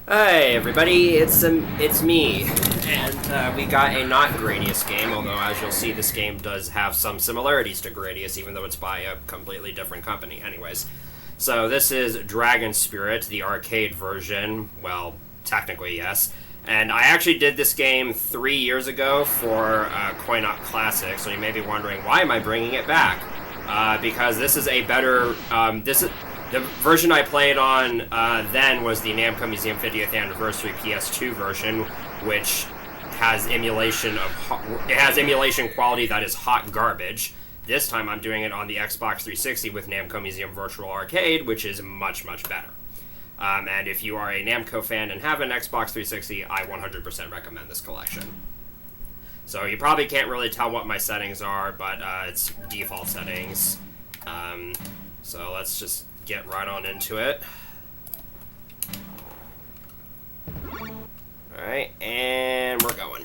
Hey everybody, it's me, and we got a not Gradius game. Although as you'll see, this game does have some similarities to Gradius, even though it's by a completely different company. Anyways, so this is Dragon Spirit, the arcade version. Well, technically yes. And I actually did this game 3 years ago for Coin Op Classic. So you may be wondering, why am I bringing it back? Because this is a better. The version I played on then was the Namco Museum 50th Anniversary PS2 version, which has emulation quality that is hot garbage. This time I'm doing it on the Xbox 360 with Namco Museum Virtual Arcade, which is much, much better. And if you are a Namco fan and have an Xbox 360, I 100% recommend this collection. So you probably can't really tell what my settings are, but it's default settings. So let's just get right on into it. Alright, and we're going.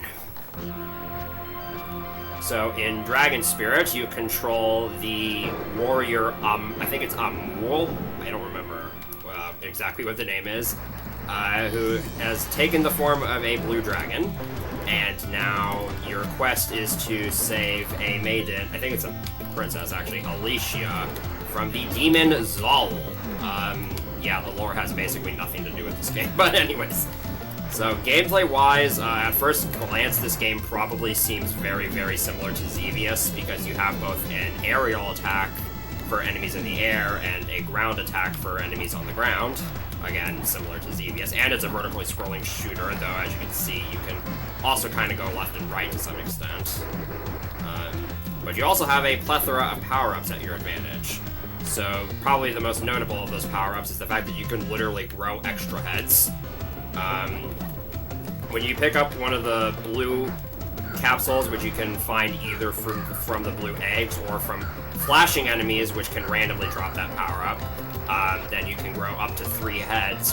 So in Dragon Spirit, you control the warrior, I think it's Amul, I don't remember exactly what the name is, who has taken the form of a blue dragon, and now your quest is to save a maiden, I think it's a princess actually, Alicia, from the demon Zal. Yeah, the lore has basically nothing to do with this game, but anyways. So gameplay-wise, at first glance, this game probably seems very, very similar to Xevious, because you have both an aerial attack for enemies in the air and a ground attack for enemies on the ground. Again, similar to Xevious, and it's a vertically scrolling shooter, though as you can see, you can also kind of go left and right to some extent. But you also have a plethora of power-ups at your advantage. So probably the most notable of those power-ups is the fact that you can literally grow extra heads. When you pick up one of the blue capsules, which you can find either from the blue eggs or from flashing enemies, which can randomly drop that power-up, then you can grow up to 3 heads,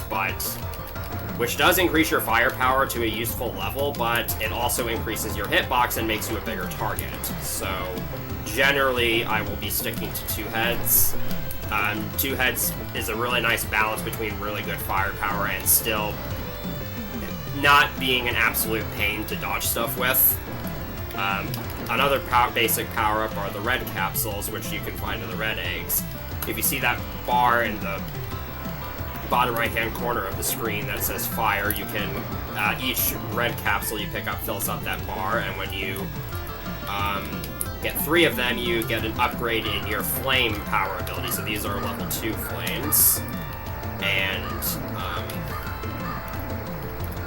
which does increase your firepower to a useful level, but it also increases your hitbox and makes you a bigger target. So generally, I will be sticking to 2 heads. 2 heads is a really nice balance between really good firepower and still not being an absolute pain to dodge stuff with. Another basic power-up are the red capsules, which you can find in the red eggs. If you see that bar in the bottom right-hand corner of the screen that says fire, you can, each red capsule you pick up fills up that bar, and when you get 3 of them, you get an upgrade in your flame power ability. So these are level 2 flames, and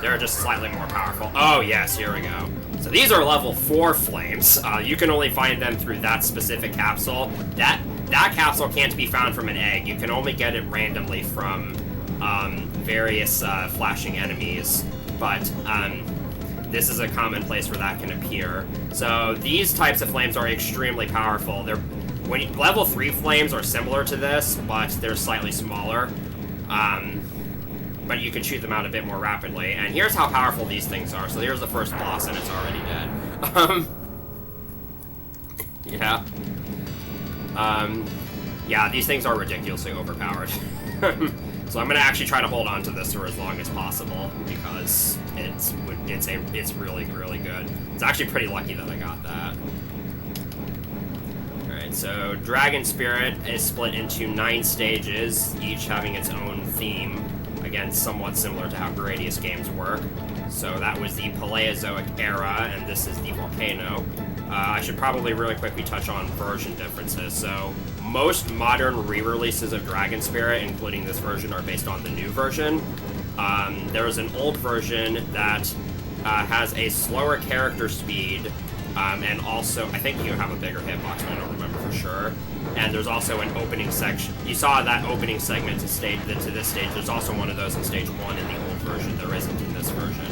they're just slightly more powerful. Oh yes, here we go. So these are level 4 flames. You can only find them through that specific capsule. That capsule can't be found from an egg. You can only get it randomly from various flashing enemies, but this is a common place where that can appear. So these types of flames are extremely powerful. Level 3 flames are similar to this, but they're slightly smaller. But you can shoot them out a bit more rapidly. And here's how powerful these things are. So here's the first boss, and it's already dead. Yeah. Yeah, these things are ridiculously overpowered. So I'm gonna actually try to hold on to this for as long as possible, because it's really, really good. It's actually pretty lucky that I got that. Alright, so Dragon Spirit is split into 9 stages, each having its own theme. Again, somewhat similar to how Gradius games work. So that was the Paleozoic era, and this is the Volcano. I should probably really quickly touch on version differences. So most modern re-releases of Dragon Spirit, including this version, are based on the new version. There is an old version that has a slower character speed, and also, I think you have a bigger hitbox, but I don't remember for sure. And there's also an opening section. You saw that opening segment to this stage. There's also one of those in stage 1 in the old version. There isn't in this version.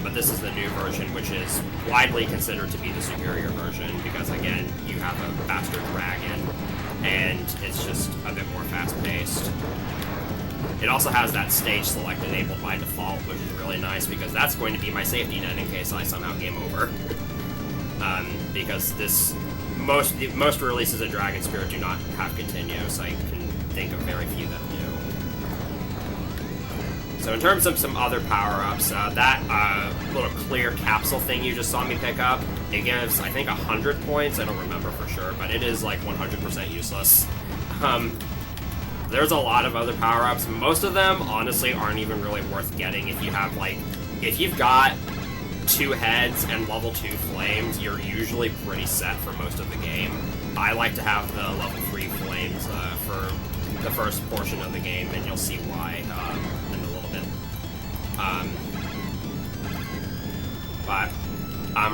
But this is the new version, which is widely considered to be the superior version, because again, you have a faster dragon, and it's just a bit more fast-paced. It also has that stage select enabled by default, which is really nice, because that's going to be my safety net in case I somehow game over. Because most releases of Dragon Spirit do not have continue, so I can think of very few that do. So in terms of some other power-ups, that little clear capsule thing you just saw me pick up, it gives, I think, 100 points. I don't remember for sure, but it is like 100% useless. There's a lot of other power-ups. Most of them, honestly, aren't even really worth getting if you have, like, if you've got 2 heads and level 2 flames, you're usually pretty set for most of the game. I like to have the level 3 flames for the first portion of the game, and you'll see why in a little bit. But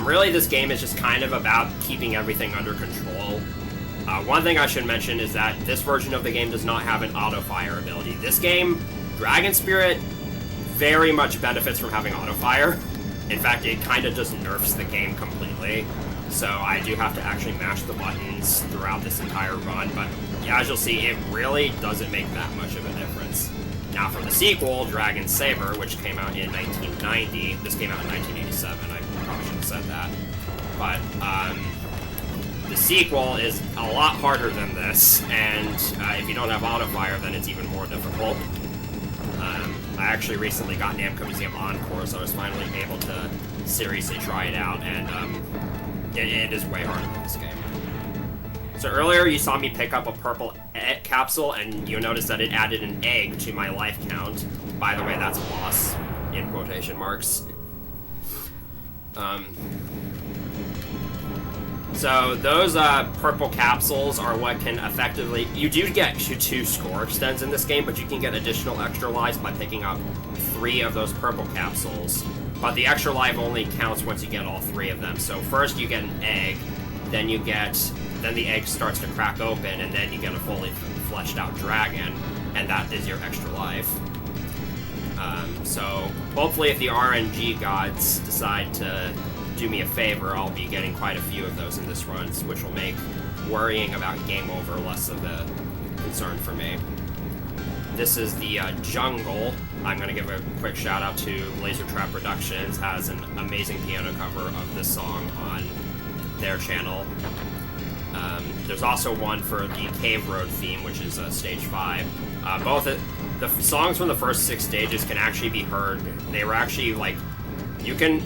really, this game is just kind of about keeping everything under control. One thing I should mention is that this version of the game does not have an auto-fire ability. This game, Dragon Spirit, very much benefits from having auto-fire. In fact, it kind of just nerfs the game completely. So I do have to actually mash the buttons throughout this entire run, but yeah, as you'll see, it really doesn't make that much of a difference. Now for the sequel, Dragon Saber, which came out in 1990, this came out in 1987, I probably should have said that, but the sequel is a lot harder than this, and if you don't have auto-fire, then it's even more difficult. I actually recently got Namco Museum Encore, so I was finally able to seriously try it out, and it is way harder than this game. So earlier you saw me pick up a purple capsule, and you'll notice that it added an egg to my life count. By the way, that's a boss, in quotation marks. So those purple capsules are what can effectively... You do get 2 score extends in this game, but you can get additional extra lives by picking up 3 of those purple capsules. But the extra life only counts once you get all 3 of them. So first you get an egg, then the egg starts to crack open, and then you get a fully fleshed out dragon, and that is your extra life. So hopefully if the RNG gods decide to do me a favor, I'll be getting quite a few of those in this run, which will make worrying about game over less of a concern for me. This is the jungle. I'm going to give a quick shout out to Laser Trap Productions, has an amazing piano cover of this song on their channel. There's also one for the Cave Road theme, which is stage 5. Both the songs from the first 6 stages can actually be heard. They were actually like, you can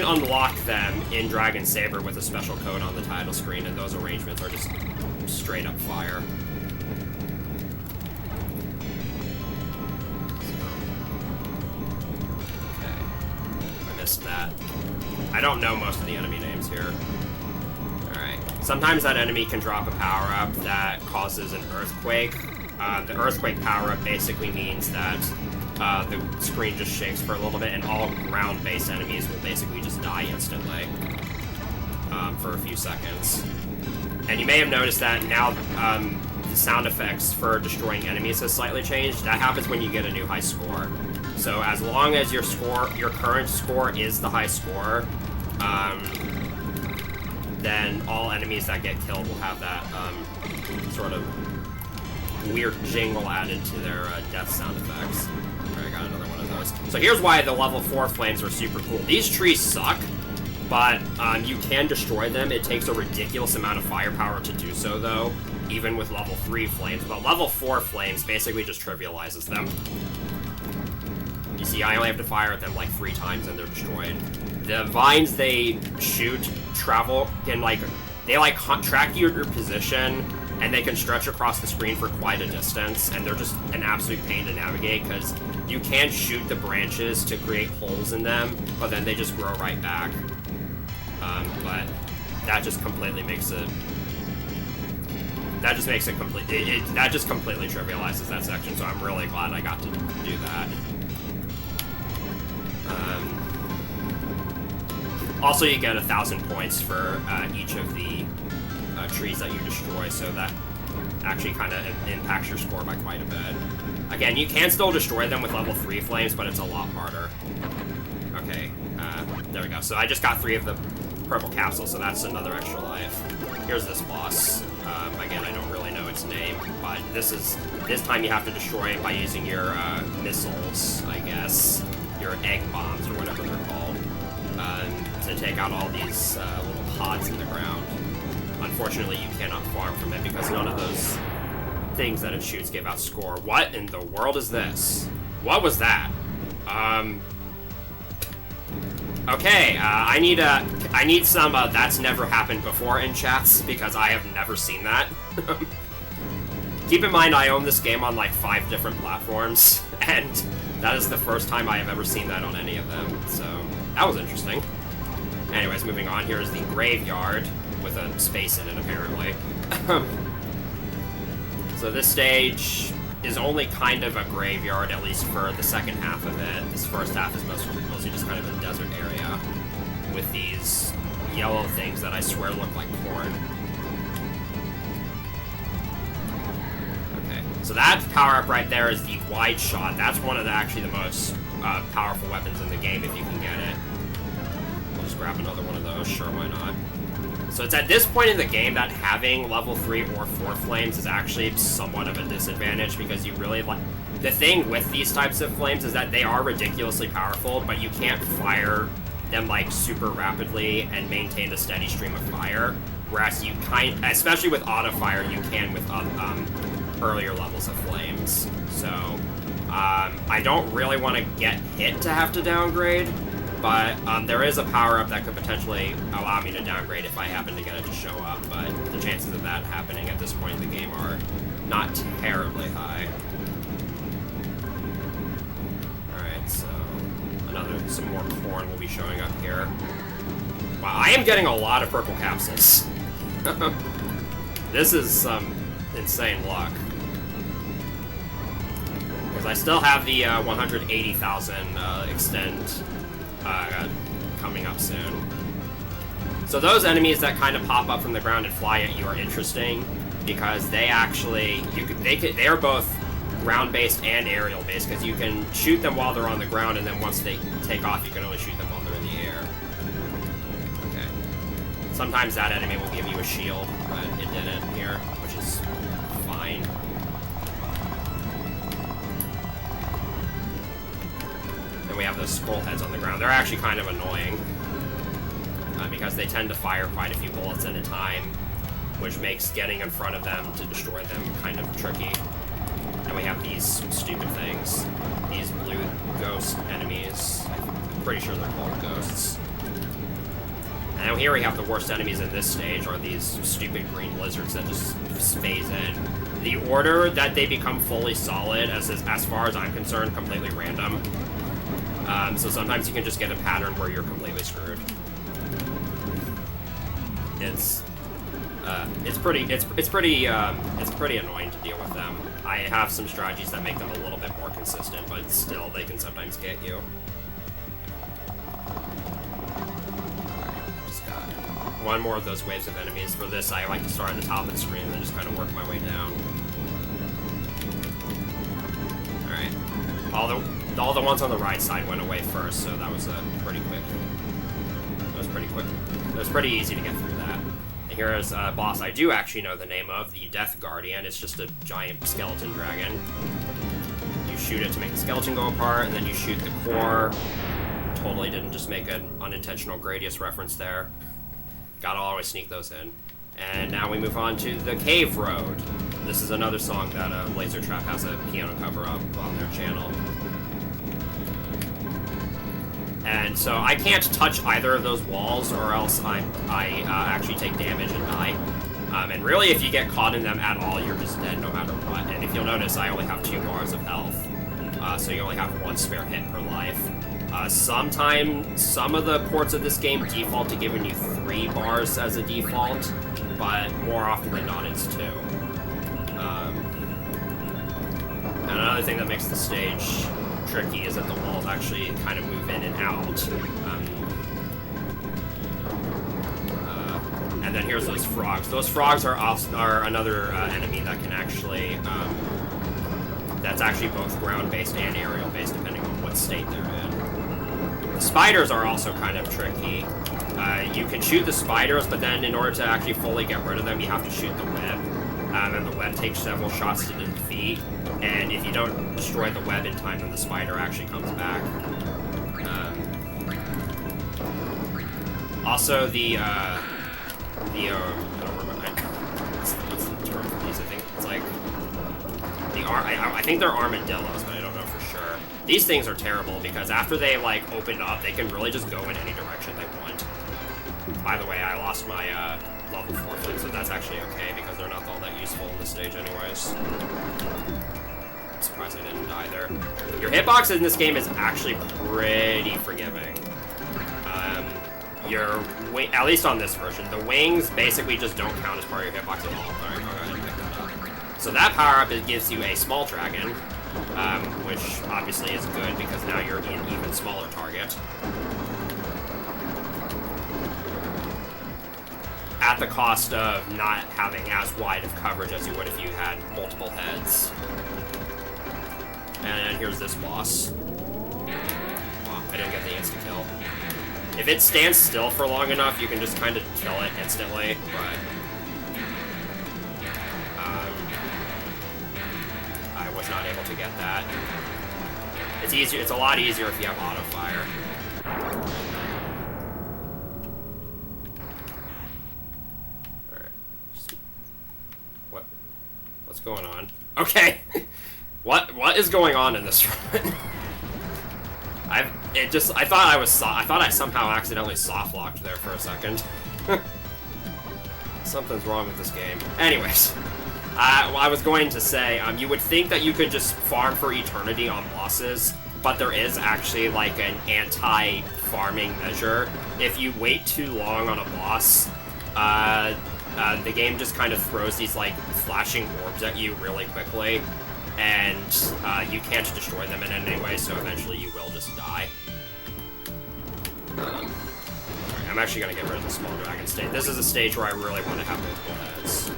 unlock them in Dragon Saber with a special code on the title screen, and those arrangements are just straight up fire. Okay, I missed that. I don't know most of the enemy names here. Alright. Sometimes that enemy can drop a power-up that causes an earthquake. The earthquake power-up basically means that the screen just shakes for a little bit, and all ground-based enemies will basically just die instantly for a few seconds. And you may have noticed that now the sound effects for destroying enemies has slightly changed. That happens when you get a new high score. So as long as your current score is the high score, then all enemies that get killed will have that sort of weird jingle added to their death sound effects. Alright, I got another one of those. So here's why the level 4 flames are super cool. These trees suck, but you can destroy them. It takes a ridiculous amount of firepower to do so, though, even with level 3 flames. But level 4 flames basically just trivializes them. You see, I only have to fire at them like 3 times and they're destroyed. The vines they shoot they track your position, and they can stretch across the screen for quite a distance, and they're just an absolute pain to navigate, because you can shoot the branches to create holes in them, but then they just grow right back. But that just completely makes it... That just completely trivializes that section, so I'm really glad I got to do that. Also, you get 1,000 points for each of the trees that you destroy, so that actually kind of impacts your score by quite a bit. Again, you can still destroy them with level 3 flames, but it's a lot harder. Okay, there we go. So I just got 3 of the purple capsules, so that's another extra life. Here's this boss. Again, I don't really know its name, but this time you have to destroy it by using your missiles, I guess. Your egg bombs, or whatever they're called, to take out all these little pods in the ground. Unfortunately, you cannot farm from it because none of those things that it shoots give out score. What in the world is this? What was that? Okay, I need some, that's never happened before in chats, because I have never seen that. Keep in mind, I own this game on, like, 5 different platforms, and that is the first time I have ever seen that on any of them, so that was interesting. Anyways, moving on, here is the graveyard, with a space in it, apparently. So this stage is only kind of a graveyard, at least for the second half of it. This first half is mostly just kind of a desert area with these yellow things that I swear look like corn. Okay, so that power-up right there is the wide shot. That's one of the most powerful weapons in the game if you can get it. I'll just grab another one of those, sure, why not? So it's at this point in the game that having level 3 or 4 flames is actually somewhat of a disadvantage, because you really like... The thing with these types of flames is that they are ridiculously powerful, but you can't fire them, like, super rapidly and maintain a steady stream of fire, whereas you especially with auto-fire, you can with earlier levels of flames. So, I don't really want to get hit to have to downgrade, but there is a power-up that could potentially allow me to downgrade if I happen to get it to show up, but the chances of that happening at this point in the game are not terribly high. Alright, so some more corn will be showing up here. Wow, I am getting a lot of purple capsules. This is some insane luck. Because I still have the 180,000 extend coming up soon. So those enemies that kind of pop up from the ground and fly at you are interesting, because they actually, they are both ground-based and aerial-based, because you can shoot them while they're on the ground, and then once they take off, you can only shoot them while they're in the air. Okay. Sometimes that enemy will give you a shield, but it didn't here, which is fine. Then we have those scroll heads on the ground. They're actually kind of annoying, because they tend to fire quite a few bullets at a time, which makes getting in front of them to destroy them kind of tricky. And we have these stupid things, these blue ghost enemies. I'm pretty sure they're called ghosts. And then here we have the worst enemies in this stage, are these stupid green lizards that just phase in. The order that they become fully solid, as far as I'm concerned, completely random. So sometimes you can just get a pattern where you're completely screwed. It's pretty annoying to deal with them. I have some strategies that make them a little bit more consistent, but still, they can sometimes get you. Just got one more of those waves of enemies. For this, I like to start at the top of the screen and then just kind of work my way down. Alright. All the ones on the right side went away first, so that was pretty quick. That was pretty quick. It was pretty easy to get through that. And here is a boss I do actually know the name of, the Death Guardian. It's just a giant skeleton dragon. You shoot it to make the skeleton go apart, and then you shoot the core. Totally didn't just make an unintentional Gradius reference there. Gotta always sneak those in. And now we move on to the Cave Road. This is another song that Laser Trap has a piano cover up on their channel. And so I can't touch either of those walls, or else I actually take damage and die. And really, if you get caught in them at all, you're just dead no matter what. And if you'll notice, I only have 2 bars of health. So you only have 1 spare hit per life. Sometimes, some of the ports of this game default to giving you 3 bars as a default, but more often than not, it's 2. And another thing that makes the stage tricky is that the walls actually kind of move in and out. And then here's those frogs. Those frogs are another enemy that can actually, that's actually both ground-based and aerial-based, depending on what state they're in. The spiders are also kind of tricky. You can shoot the spiders, but then in order to actually fully get rid of them, you have to shoot the web. And the web takes several shots to defeat, and if you don't destroy the web in time, then the spider actually comes back. Also, I don't remember, what's the term for these? I think it's like, I think they're armadillos, but I don't know for sure. These things are terrible because after they, like, open up, they can really just go in any direction they want. By the way, I lost my, level 4 flips, but that's actually okay because they're not all that useful in this stage anyways. I'm surprised I didn't die there. Your hitbox in this game is actually pretty forgiving. At least on this version, the wings basically just don't count as part of your hitbox at all. Alright, I'll go ahead and pick that up. So that power-up, it gives you a small dragon, which obviously is good because now you're an even smaller target. At the cost of not having as wide of coverage as you would if you had multiple heads. And here's this boss. Wow, I didn't get the insta-kill. If it stands still for long enough, you can just kind of kill it instantly, but... I was not able to get that. It's easier. It's a lot easier if you have auto-fire. What's going on? Okay. What is going on in this run? I thought I somehow accidentally soft locked there for a second. Something's wrong with this game. Anyways, well, I was going to say, you would think that you could just farm for eternity on bosses, but there is actually like an anti-farming measure. If you wait too long on a boss, the game just kind of throws these like flashing orbs at you really quickly, and you can't destroy them in any way, so eventually you will just die. Alright, I'm actually going to get rid of the small dragon stage. This is a stage where I really want to have multiple heads.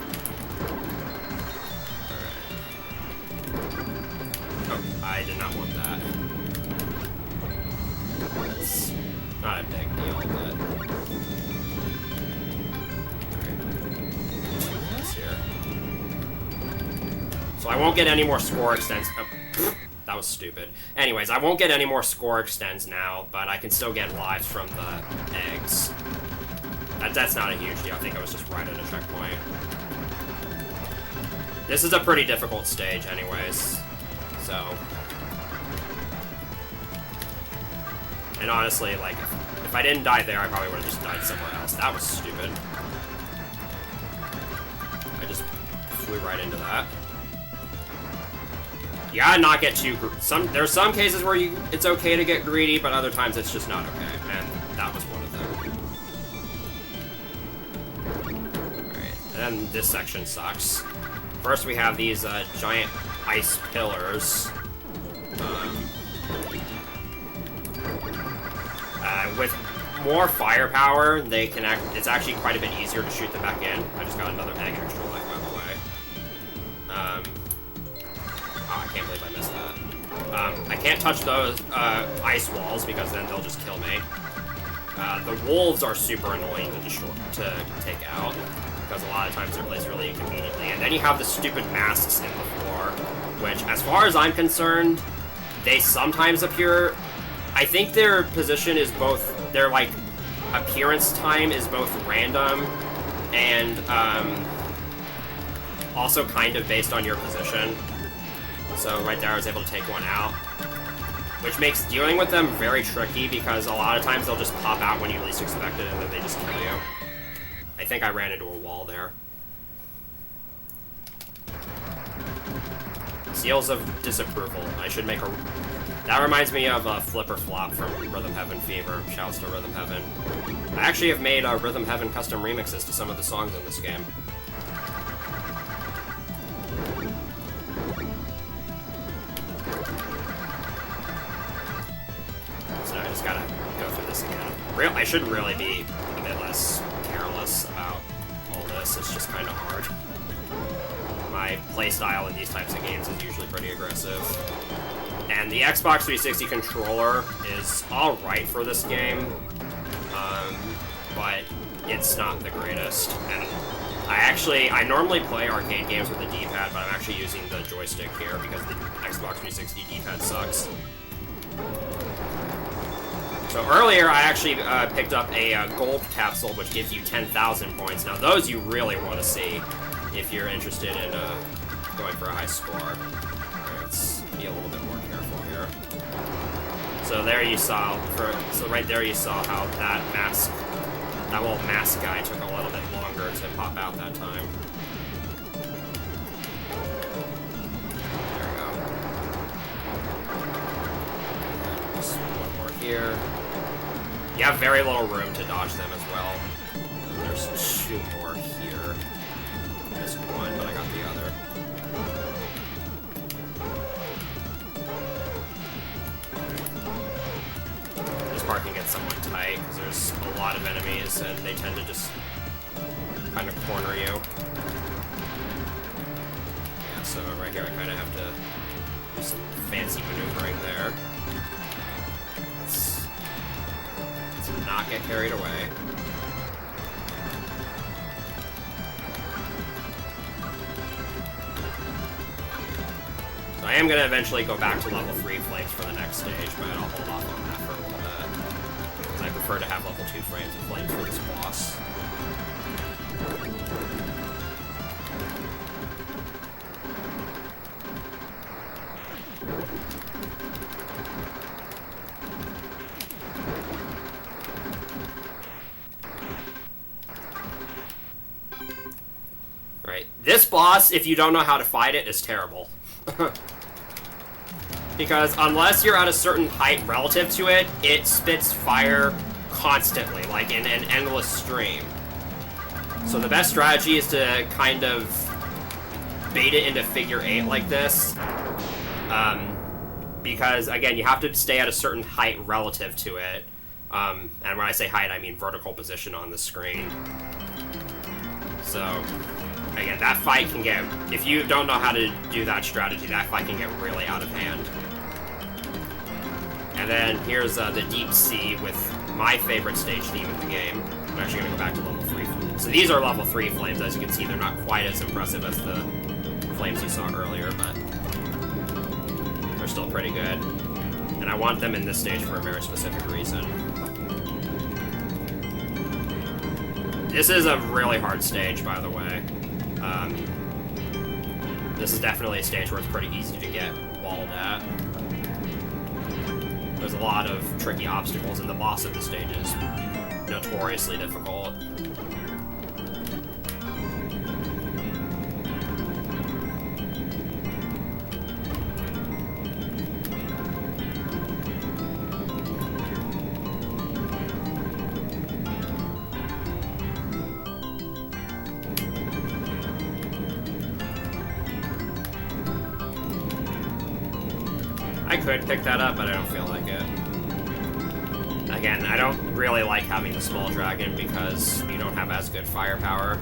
Alright. Oh, I did not want that. That's not a big deal, but... So I won't get any more score extends. Oh, that was stupid. Anyways, I won't get any more score extends now, but I can still get lives from the eggs. That's not a huge deal. I think I was just right at a checkpoint. This is a pretty difficult stage anyways, so... And honestly, like, if I didn't die there, I probably would have just died somewhere else. That was stupid. I just flew right into that. You gotta not get too... There's some cases where it's okay to get greedy, but other times it's just not okay, and that was one of them. Alright, and then this section sucks. First we have these giant ice pillars. With more firepower, they can it's actually quite a bit easier to shoot them back in. I just got another egg extra life, by the way. Oh, I can't believe I missed that. I can't touch those ice walls because then they'll just kill me. The wolves are super annoying to take out because a lot of times they're placed really inconveniently. And then you have the stupid masks in the floor, which, as far as I'm concerned, they sometimes appear... I think their position is both... Their, like, appearance time is both random and also kind of based on your position. So right there I was able to take one out, which makes dealing with them very tricky because a lot of times they'll just pop out when you least expect it and then they just kill you. I think I ran into a wall there. Seals of disapproval. I should make a... That reminds me of Flipper Flop from Rhythm Heaven Fever. Shouts to Rhythm Heaven. I actually have made Rhythm Heaven custom remixes to some of the songs in this game. So I just gotta go through this again. I should really be a bit less careless about all this. It's just kind of hard. My playstyle in these types of games is usually pretty aggressive. And the Xbox 360 controller is alright for this game, but it's not the greatest. And I normally play arcade games with a D-pad, but I'm actually using the joystick here because the Xbox 360 D-pad sucks. So earlier, I actually picked up a gold capsule, which gives you 10,000 points. Now, those you really want to see if you're interested in going for a high score. Right. let's be a little bit more careful here. So there you saw, right there you saw how that little mask guy took a little bit longer to pop out that time. There we go. And just one more here. You have very little room to dodge them as well. There's 2 more here. Missed one, but I got the other. This part can get somewhat tight because there's a lot of enemies and they tend to just kind of corner you. Yeah, so right here I kind of have to do some fancy maneuvering there. Let's not get carried away. So I am going to eventually go back to level 3 flames for the next stage, but I'll hold off on that for a little bit. Because I prefer to have level 2 frames of flames for this boss. Right. This boss, if you don't know how to fight it, is terrible. Because unless you're at a certain height relative to it, it spits fire constantly, like in an endless stream. So the best strategy is to kind of bait it into figure 8 like this. Because, again, you have to stay at a certain height relative to it. And when I say height, I mean vertical position on the screen. So... again, that fight can get, if you don't know how to do that strategy, that fight can get really out of hand. And then here's the Deep Sea with my favorite stage theme in the game. I'm actually going to go back to level 3. So these are level 3 flames. As you can see, they're not quite as impressive as the flames you saw earlier, but they're still pretty good. And I want them in this stage for a very specific reason. This is a really hard stage, by the way. This is definitely a stage where it's pretty easy to get walled at. There's a lot of tricky obstacles, and the boss of the stage is notoriously difficult. I could pick that up, but I don't feel like it. Again, I don't really like having the small dragon because you don't have as good firepower.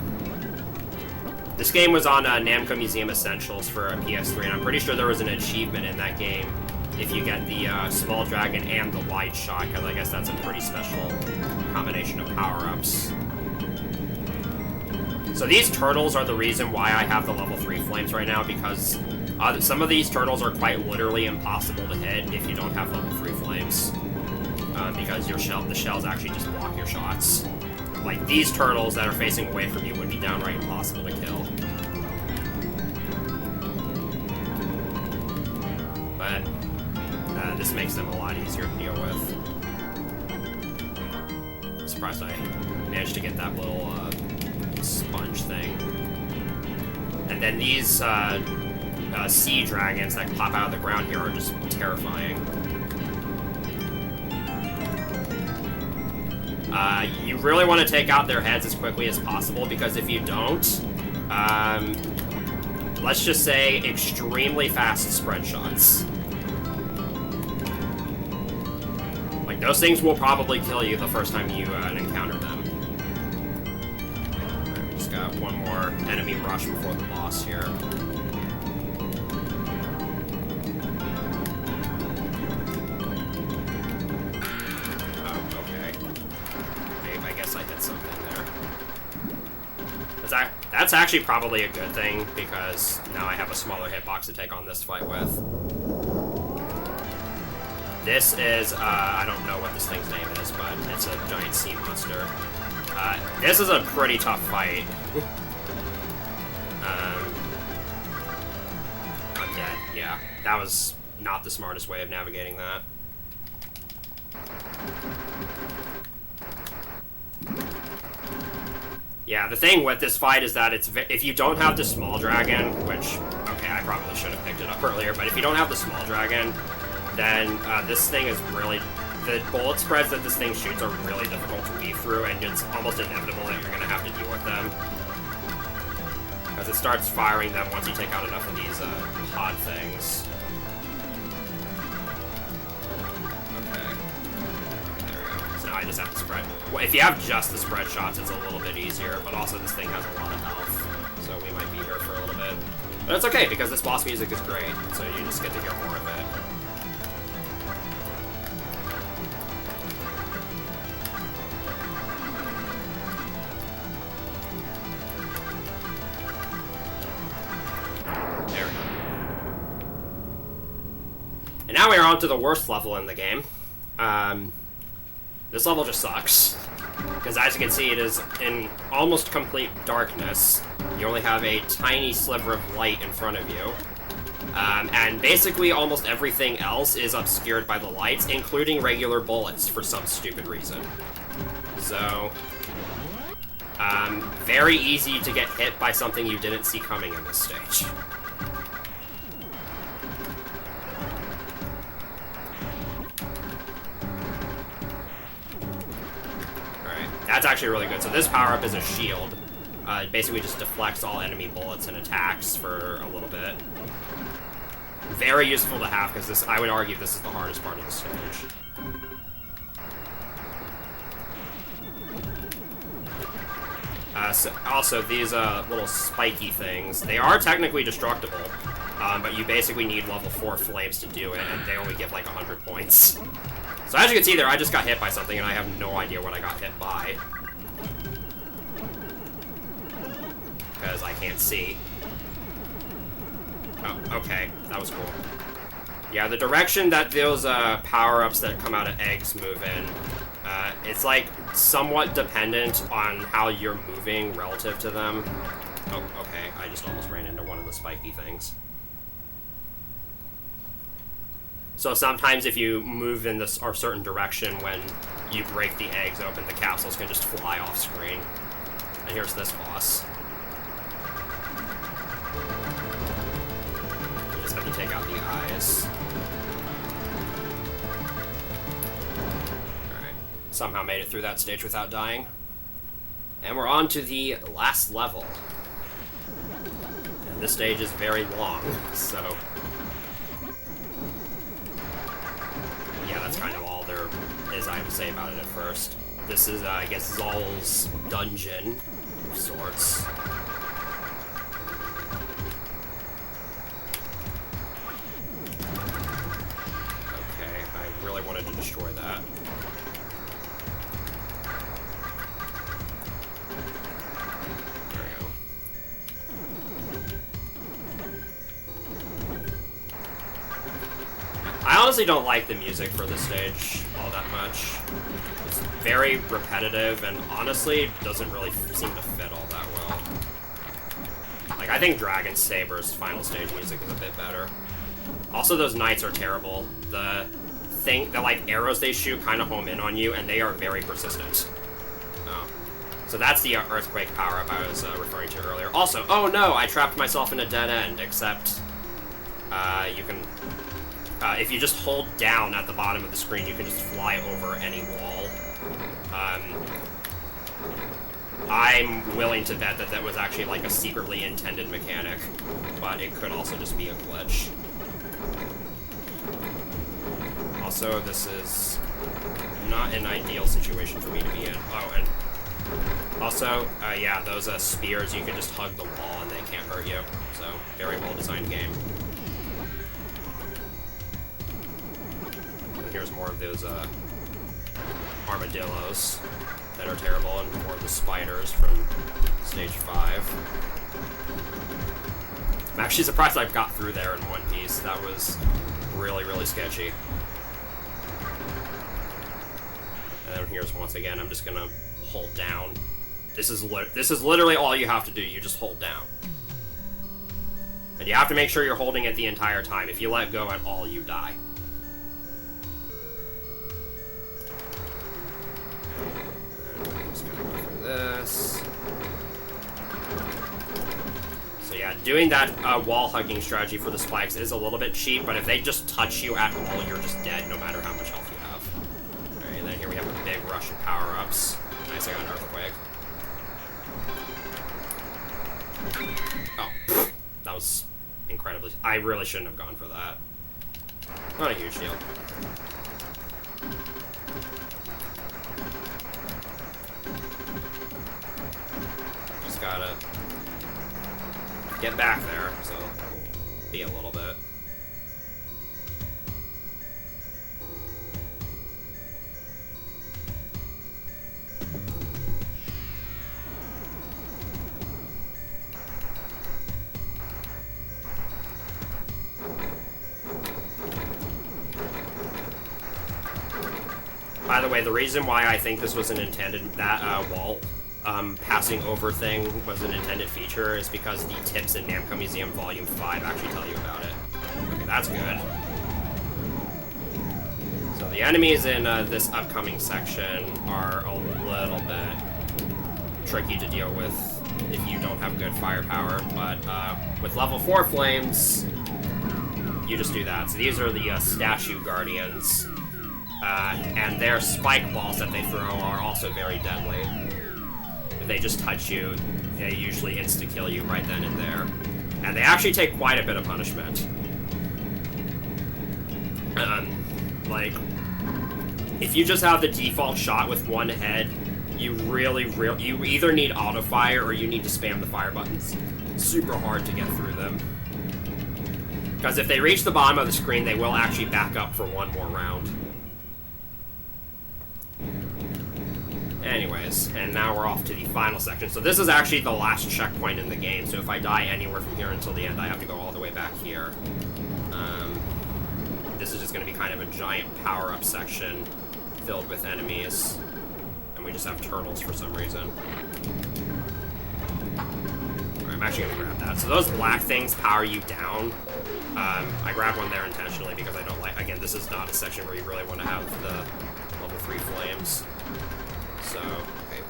This game was on Namco Museum Essentials for a PS3, and I'm pretty sure there was an achievement in that game if you get the small dragon and the wide shot, because I guess that's a pretty special combination of power-ups. So these turtles are the reason why I have the level 3 flames right now, because some of these turtles are quite literally impossible to hit if you don't have level 3 flames. Because the shells actually just block your shots. Like, these turtles that are facing away from you would be downright impossible to kill. But this makes them a lot easier to deal with. I'm surprised I managed to get that little sponge thing. And then these sea dragons that pop out of the ground here are just terrifying. You really want to take out their heads as quickly as possible, because if you don't, let's just say extremely fast spread shots. Like, those things will probably kill you the first time you encounter them. Alright, we just got one more enemy rush before the boss here. That's actually probably a good thing, because now I have a smaller hitbox to take on this fight with. This is, I don't know what this thing's name is, but it's a giant sea monster. This is a pretty tough fight. I'm dead. Yeah, that was not the smartest way of navigating that. Yeah, the thing with this fight is that if you don't have the small dragon, which, okay, I probably should have picked it up earlier, but if you don't have the small dragon, then this thing is really, the bullet spreads that this thing shoots are really difficult to weave through, and it's almost inevitable that you're going to have to deal with them. Because it starts firing them once you take out enough of these pod things. I just have to spread. Well, if you have just the spread shots, it's a little bit easier, but also this thing has a lot of health, so we might be here for a little bit. But it's okay, because this boss music is great, so you just get to hear more of it. There we go. And now we are on to the worst level in the game. This level just sucks, because as you can see, it is in almost complete darkness. You only have a tiny sliver of light in front of you. And basically almost everything else is obscured by the lights, including regular bullets for some stupid reason. So, very easy to get hit by something you didn't see coming in this stage. That's actually really good. So this power-up is a shield. It basically just deflects all enemy bullets and attacks for a little bit. Very useful to have, because this, I would argue, this is the hardest part of the stage. Also, these little spiky things, they are technically destructible, but you basically need level 4 flames to do it, and they only give like 100 points. So as you can see there, I just got hit by something, and I have no idea what I got hit by. Because I can't see. Oh, okay. That was cool. Yeah, the direction that those power-ups that come out of eggs move in, it's like somewhat dependent on how you're moving relative to them. Oh, okay. I just almost ran into one of the spiky things. So sometimes if you move in this or certain direction when you break the eggs open, the capsules can just fly off screen. And here's this boss. You just have to take out the eyes. Alright. Somehow made it through that stage without dying. And we're on to the last level. And this stage is very long, so... yeah, that's kind of all there is I have to say about it at first. This is, I guess, Zol's dungeon of sorts. Okay, I really wanted to destroy that. There we go. I honestly don't like the music for this stage all that much. It's very repetitive and honestly doesn't really seem to fit all that well. Like, I think Dragon Saber's final stage music is a bit better. Also, those knights are terrible. The like, arrows they shoot kind of home in on you, and they are very persistent. Oh. So that's the earthquake power-up I was referring to earlier. Also, oh no, I trapped myself in a dead end, except you can... if you just hold down at the bottom of the screen, you can just fly over any wall. I'm willing to bet that that was actually like a secretly intended mechanic, but it could also just be a glitch. Also, this is not an ideal situation for me to be in. Oh, and also, yeah, those spears, you can just hug the wall and they can't hurt you. So, very well-designed game. Here's more of those armadillos that are terrible, and more of the spiders from stage 5. I'm actually surprised I got through there in one piece. That was really, really sketchy. And then here's, once again, I'm just gonna hold down. This is literally all you have to do. You just hold down. And you have to make sure you're holding it the entire time. If you let go at all, you die. I'm just gonna go through this. So yeah, doing that wall hugging strategy for the spikes is a little bit cheap, but if they just touch you at all, you're just dead no matter how much health you have. Alright, and then here we have a big rush of power-ups. Nice, I got an earthquake. Oh, that was incredibly... I really shouldn't have gone for that. Not a huge deal. Just gotta get back there, so be a little bit. By the way, the reason why I think this was an intended, that wall passing over thing was an intended feature is because the tips in Namco Museum Volume 5 actually tell you about it. Okay, that's good. So the enemies in this upcoming section are a little bit tricky to deal with if you don't have good firepower, but with level 4 flames, you just do that. So these are the statue guardians. And their spike balls that they throw are also very deadly. If they just touch you, they usually insta-kill you right then and there. And they actually take quite a bit of punishment. Like, if you just have the default shot with one head, you you either need auto-fire or you need to spam the fire buttons. It's super hard to get through them. Because if they reach the bottom of the screen, they will actually back up for one more round. Anyways, and now we're off to the final section. So this is actually the last checkpoint in the game, so if I die anywhere from here until the end, I have to go all the way back here. This is just going to be kind of a giant power-up section filled with enemies. And we just have turtles for some reason. Alright, I'm actually going to grab that. So those black things power you down. I grabbed one there intentionally because I don't like... Again, this is not a section where you really want to have the level 3 flames. So, okay,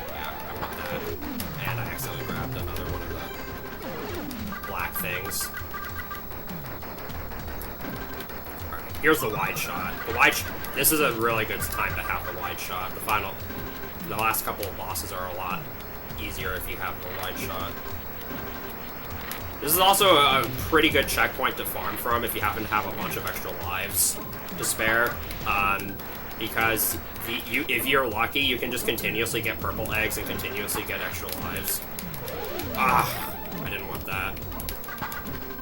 yeah, I want that. And I accidentally grabbed another one of the black things. Alright, here's the wide shot. This is a really good time to have the wide shot. The last couple of bosses are a lot easier if you have the wide shot. This is also a pretty good checkpoint to farm from if you happen to have a bunch of extra lives to spare. Because if you're lucky, you can just continuously get purple eggs and continuously get extra lives. Ah, I didn't want that.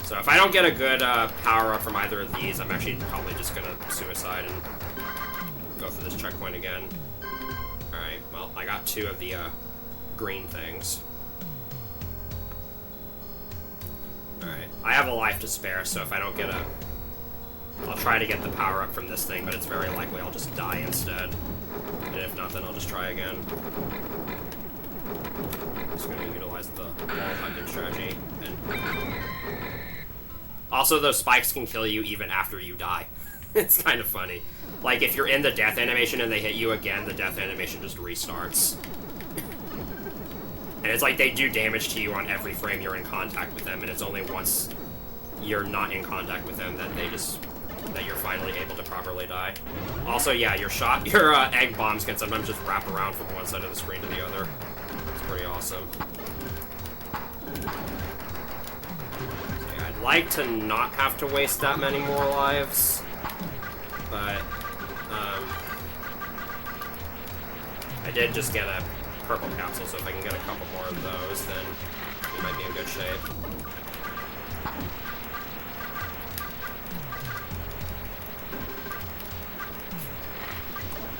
So if I don't get a good power-up from either of these, I'm actually probably just gonna suicide and go through this checkpoint again. Alright, well, I got 2 of the green things. Alright, I have a life to spare, so if I don't get I'll try to get the power-up from this thing, but it's very likely I'll just die instead. And if not, then I'll just try again. I'm just going to utilize the wall hugging strategy. And also, those spikes can kill you even after you die. It's kind of funny. Like, if you're in the death animation and they hit you again, the death animation just restarts. And it's like they do damage to you on every frame you're in contact with them, and it's only once you're not in contact with them that that you're finally able to properly die. Also, yeah, your egg bombs can sometimes just wrap around from one side of the screen to the other. It's pretty awesome. So, yeah, I'd like to not have to waste that many more lives, but I did just get a purple capsule, so if I can get a couple more of those, then we might be in good shape.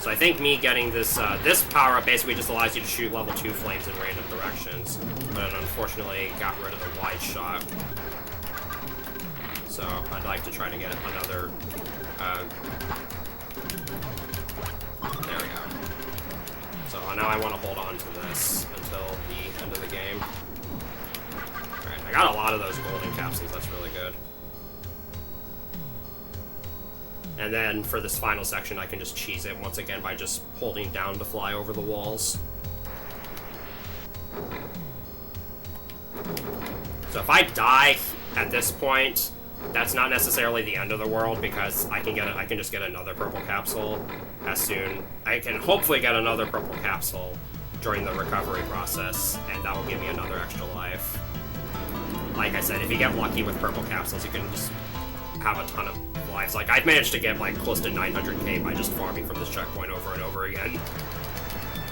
So I think me getting this this power-up basically just allows you to shoot level 2 flames in random directions, but unfortunately got rid of the wide shot. So I'd like to try to get another, there we go. So now I want to hold on to this until the end of the game. Alright, I got a lot of those golden capsules, that's really good. And then for this final section, I can just cheese it once again by just holding down to fly over the walls. So if I die at this point, that's not necessarily the end of the world, because I can just get another purple capsule as soon. I can hopefully get another purple capsule during the recovery process, and that will give me another extra life. Like I said, if you get lucky with purple capsules, you can just have a ton of lives. Like, I've managed to get like close to 900k by just farming from this checkpoint over and over again.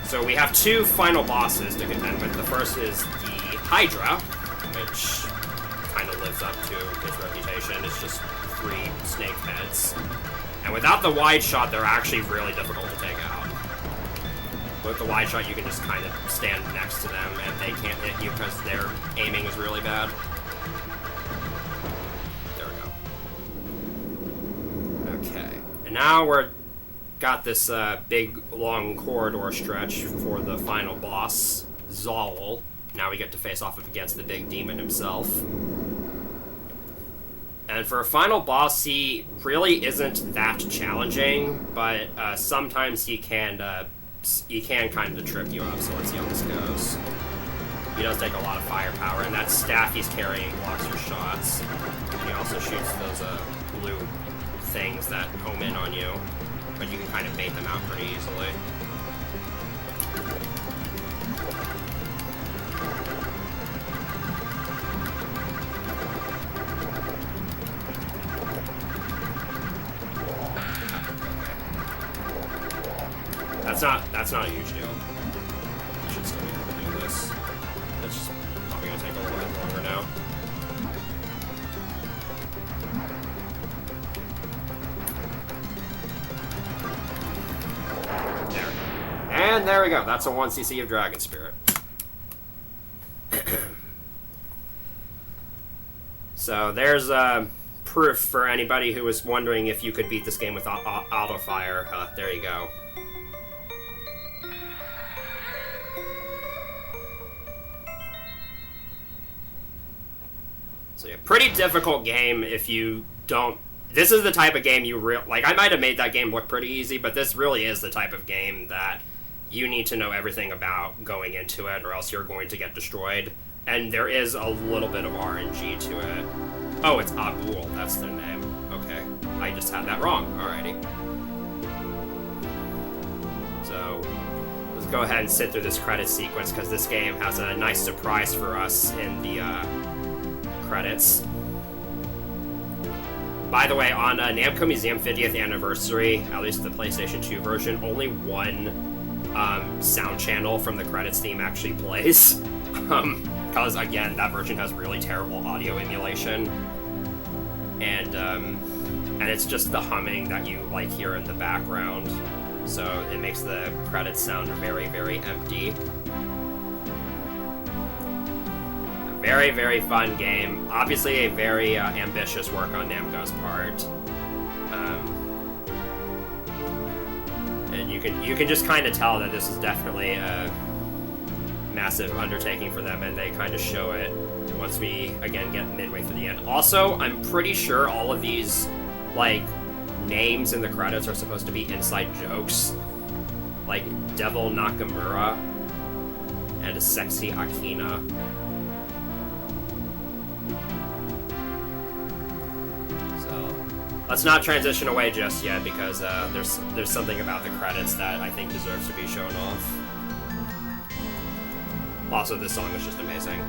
So we have two final bosses to contend with. The first is the Hydra, which kind of lives up to his reputation. It's just 3 snake heads. And without the wide shot, they're actually really difficult to take out. With the wide shot, you can just kind of stand next to them, and they can't hit you because their aiming is really bad. There we go. Okay. And now we're got this big, long corridor stretch for the final boss, Zoll. Now we get to face off against the big demon himself. And for a final boss, he really isn't that challenging, but sometimes he can kind of trip you up, so let's see how this goes. He does take a lot of firepower, and that staff he's carrying blocks your shots. He also shoots those blue things that home in on you, but you can kind of bait them out pretty easily. That's not a huge deal. You should still be able to do this. It's just probably gonna take a little bit longer now. There. And there we go. That's a 1 CC of Dragon Spirit. So there's proof for anybody who was wondering if you could beat this game with auto fire. There you go. So yeah, pretty difficult game if you don't... This is the type of game you like, I might have made that game look pretty easy, but this really is the type of game that you need to know everything about going into it, or else you're going to get destroyed. And there is a little bit of RNG to it. Oh, it's Abul, that's their name. Okay, I just had that wrong. Alrighty. So, let's go ahead and sit through this credit sequence, because this game has a nice surprise for us in the credits. By the way, on Namco Museum 50th anniversary, at least the PlayStation 2 version, only one sound channel from the credits theme actually plays. Because, again, that version has really terrible audio emulation. And it's just the humming that you, like, hear in the background. So it makes the credits sound very, very empty. Very, very fun game. Obviously a very ambitious work on Namco's part. And you can just kind of tell that this is definitely a massive undertaking for them, and they kind of show it once we, again, get midway through the end. Also, I'm pretty sure all of these, like, names in the credits are supposed to be inside jokes. Like Devil Nakamura and Sexy Akina. Let's not transition away just yet, because there's something about the credits that I think deserves to be shown off. Also, this song is just amazing.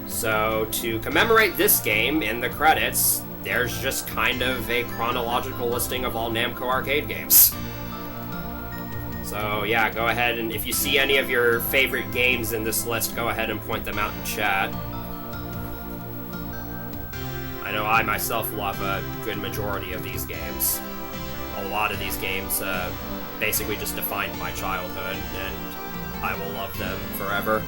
So, to commemorate this game in the credits, there's just kind of a chronological listing of all Namco arcade games. So yeah, go ahead, and if you see any of your favorite games in this list, go ahead and point them out in chat. I know I myself love a good majority of these games. A lot of these games basically just defined my childhood, and I will love them forever.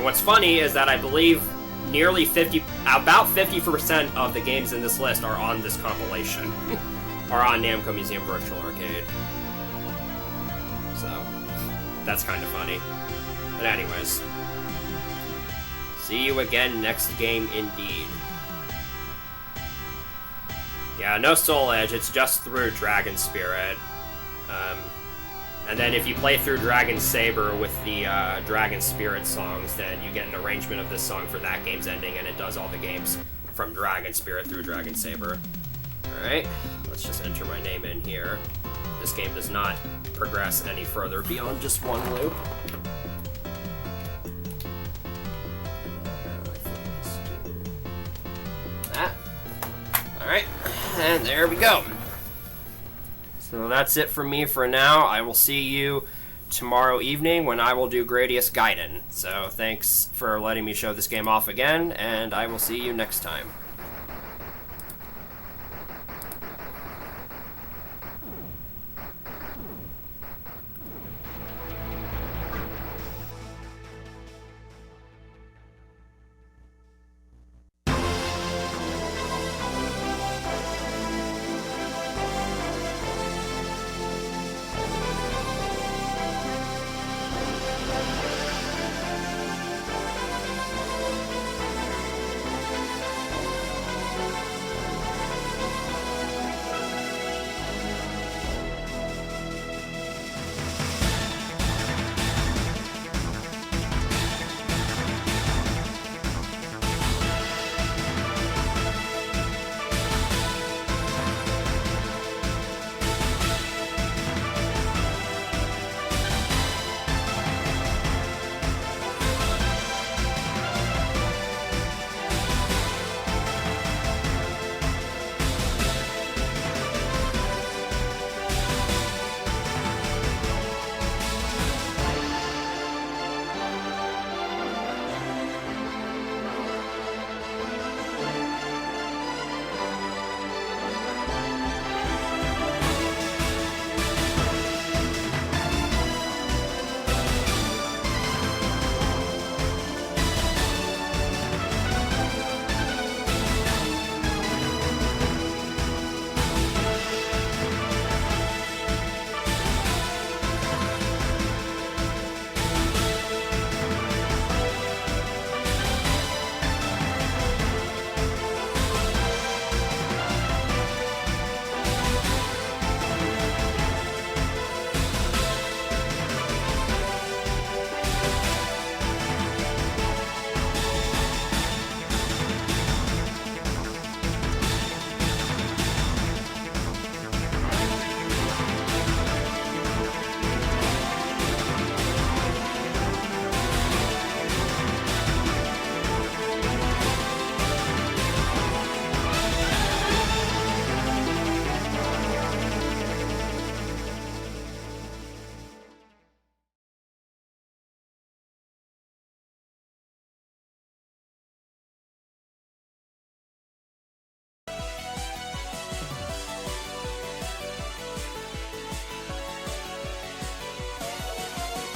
what's funny is that I believe about 50% of the games in this list are on this compilation, are on Namco Museum Virtual Arcade. So, that's kind of funny. But anyways, see you again next game indeed. Yeah, no Soul Edge, it's just through Dragon Spirit. And then if you play through Dragon Saber with the Dragon Spirit songs, then you get an arrangement of this song for that game's ending, and it does all the games from Dragon Spirit through Dragon Saber. Alright, let's just enter my name in here. This game does not progress any further beyond just one loop. That. Alright, and there we go. So that's it for me for now. I will see you tomorrow evening when I will do Gradius Gaiden. So thanks for letting me show this game off again, and I will see you next time.